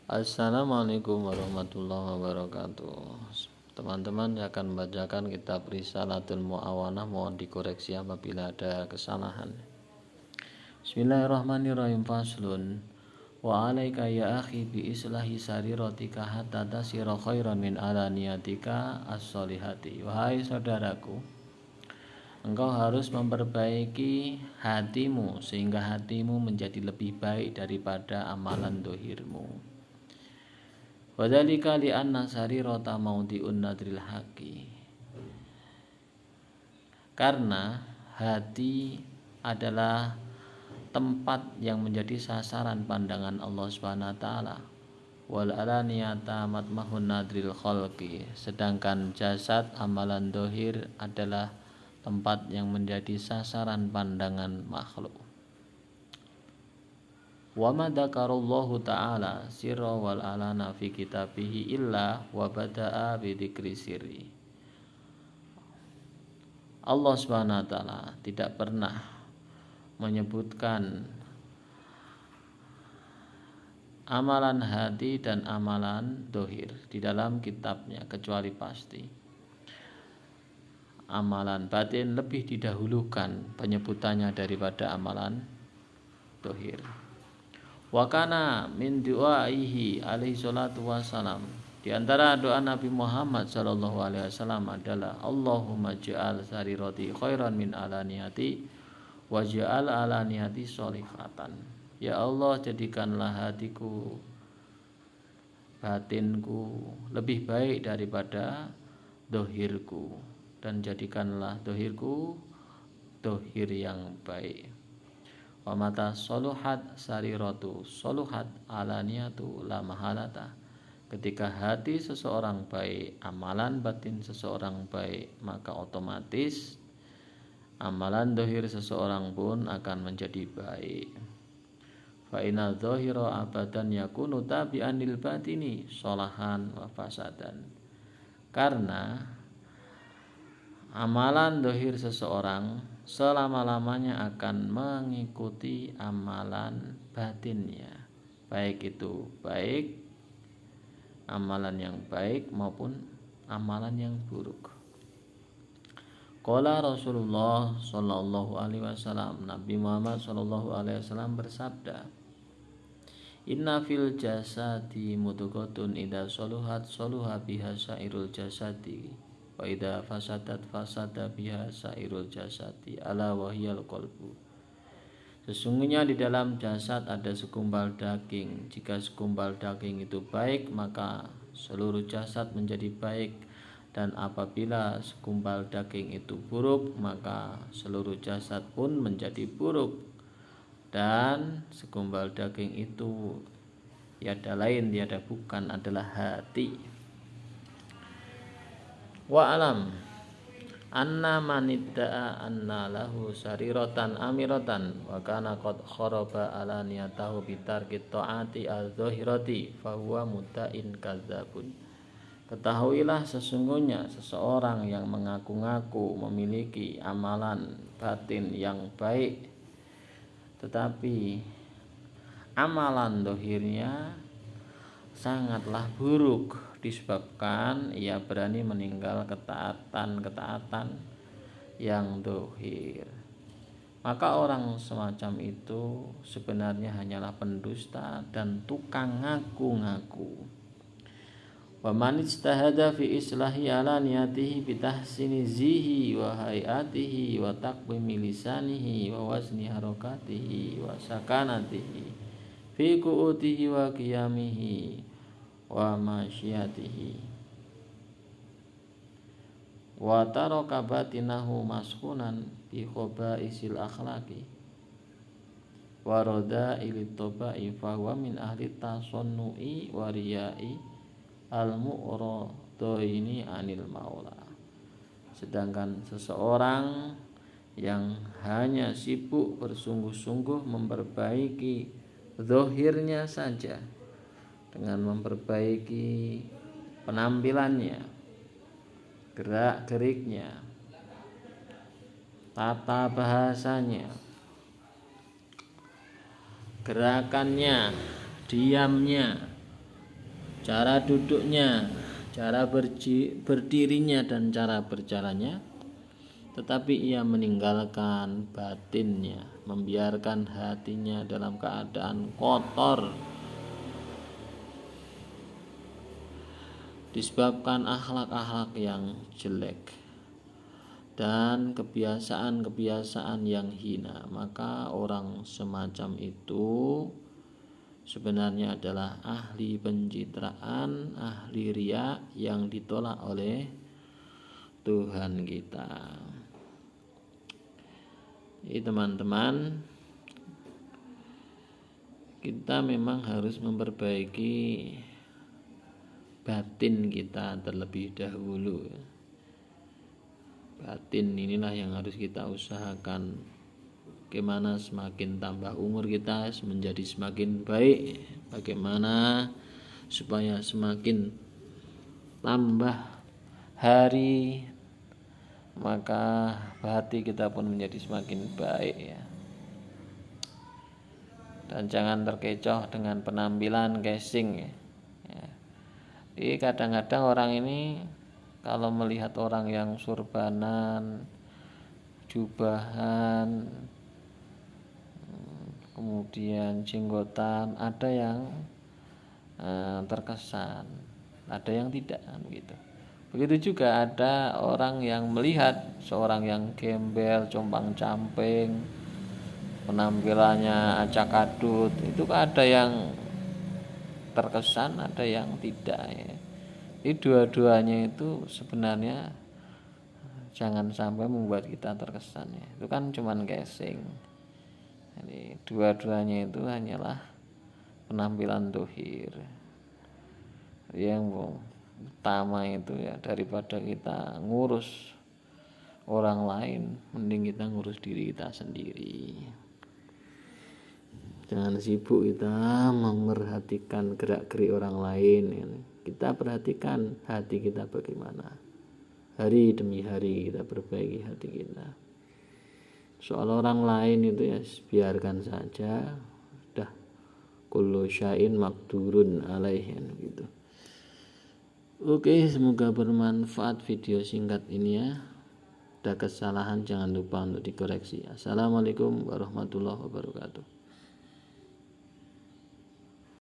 Assalamualaikum warahmatullahi wabarakatuh. Teman-teman akan membacakan kitab Risalatul Mu'awanah, mohon dikoreksi apabila ada kesalahan. Bismillahirrahmanirrahim. Faslun. Wa alaika ya akhi bi islahi sariratika hatta tasira khairan min alaniyatika as-solihati. Wahai saudaraku, engkau harus memperbaiki hatimu sehingga hatimu menjadi lebih baik daripada amalan dohirmu. Wadzalika li'anna sarirata maudi'un nadril haqi. Karena hati adalah tempat yang menjadi sasaran pandangan Allah Subhanahu wa taala. Wal alaniyata matmahun nadril khalqi. Sedangkan jasad amalan dohir adalah tempat yang menjadi sasaran pandangan makhluk. Wa ma dzakarallahu ta'ala sirra wal alana fi kitabihi illa wa bada'a bi dzikri sirri. Allah Subhanahu wa taala tidak pernah menyebutkan amalan hati dan amalan dohir di dalam kitabnya kecuali pasti amalan batin lebih didahulukan penyebutannya daripada amalan dohir. Wa kana min du'aihi alaihi salatu wassalam, di antara doa Nabi Muhammad sallallahu alaihi wasallam adalah Allahumma ja'al sarirati khairan min alaniyati wa ja'al alaniyati sholihatan. Ya Allah, jadikanlah hatiku, batinku lebih baik daripada dohirku, dan jadikanlah dohirku dohir yang baik. Wa mata soluhat sariratu soluhat alaniyatu la mahalata. Ketika hati seseorang baik, amalan batin seseorang baik, maka otomatis amalan dohir seseorang pun akan menjadi baik. Fa inna dhahira abadan yakunu tabi'anil batini solahan wa fasadan. Karena amalan dohir seseorang selama-lamanya akan mengikuti amalan batinnya, baik itu baik, amalan yang baik maupun amalan yang buruk. Qala Rasulullah sallallahu alaihi wasallam, Nabi Muhammad sallallahu alaihi wasallam bersabda, Inna fil jasadi mudghotun idza saluhat saluha biha sairul jasadi wa idza fasadat fasada biha sairul jasadi ala wahyal qalbu. Sesungguhnya di dalam jasad ada segumpal daging. Jika segumpal daging itu baik, maka seluruh jasad menjadi baik, dan apabila segumpal daging itu buruk, maka seluruh jasad pun menjadi buruk. Dan segumpal daging itu tiada lain, tiada bukan adalah hati. Wa alam anna manidda'a anna lahu sariratan amiratan wa kana qad kharaba ala niyatahu bitarki ta'ati al-zahirati fahuwa mudda'in kadzabun. Ketahuilah sesungguhnya seseorang yang mengaku-ngaku memiliki amalan batin yang baik, tetapi amalan dohirnya sangatlah buruk, disebabkan ia berani meninggal ketaatan yang dohir. Maka orang semacam itu sebenarnya hanyalah pendusta dan tukang ngaku-ngaku. Wa man ijtahada fi islahi alaniyatihi bi tahsini zihi wa hayatihi wa taqwimi lisanihi wa wazni harakatihi wa sakanatihi fi qu'utihi wa qiyamihi wa masyiyatihi wa taraka batinahu maskunan bi khabaisil akhlaqi wa rada'il tabai fa huwa min ahli tasannu'i wa riya'i al-mu'radaini anil maula. Sedangkan seseorang yang hanya sibuk bersungguh-sungguh memperbaiki zahirnya saja, dengan memperbaiki penampilannya, gerak-geriknya, tata bahasanya, gerakannya, diamnya, cara duduknya, cara berdirinya dan cara berjalannya, tetapi ia meninggalkan batinnya, membiarkan hatinya dalam keadaan kotor disebabkan akhlak-akhlak yang jelek dan kebiasaan-kebiasaan yang hina, maka orang semacam itu sebenarnya adalah ahli pencitraan, ahli riya yang ditolak oleh Tuhan kita. Jadi teman-teman, kita memang harus memperbaiki batin kita terlebih dahulu. Batin inilah yang harus kita usahakan. Bagaimana semakin tambah umur kita menjadi semakin baik, bagaimana supaya semakin tambah hari maka hati kita pun menjadi semakin baik ya. Dan jangan terkecoh dengan penampilan casing ya. Jadi kadang-kadang orang ini kalau melihat orang yang surbanan, jubahan, kemudian jenggotan, ada yang terkesan, ada yang tidak gitu. Begitu juga ada orang yang melihat seorang yang gembel, compang-camping, penampilannya acak-adut, itu ada yang terkesan, ada yang tidak ya. Jadi dua-duanya itu sebenarnya jangan sampai membuat kita terkesan ya. Itu kan cuman casing. Jadi dua-duanya itu hanyalah penampilan dohir. Yang utama itu ya, daripada kita ngurus orang lain, mending kita ngurus diri kita sendiri. Jangan sibuk kita memperhatikan gerak-gerik orang lain ya. Kita perhatikan hati kita bagaimana. Hari demi hari kita perbaiki hati kita. Soal orang lain itu ya biarkan saja. Dah kullu syai'in maqdurun alaihi gitu. Oke, semoga bermanfaat video singkat ini ya. Ada kesalahan jangan lupa untuk dikoreksi. Assalamualaikum warahmatullahi wabarakatuh.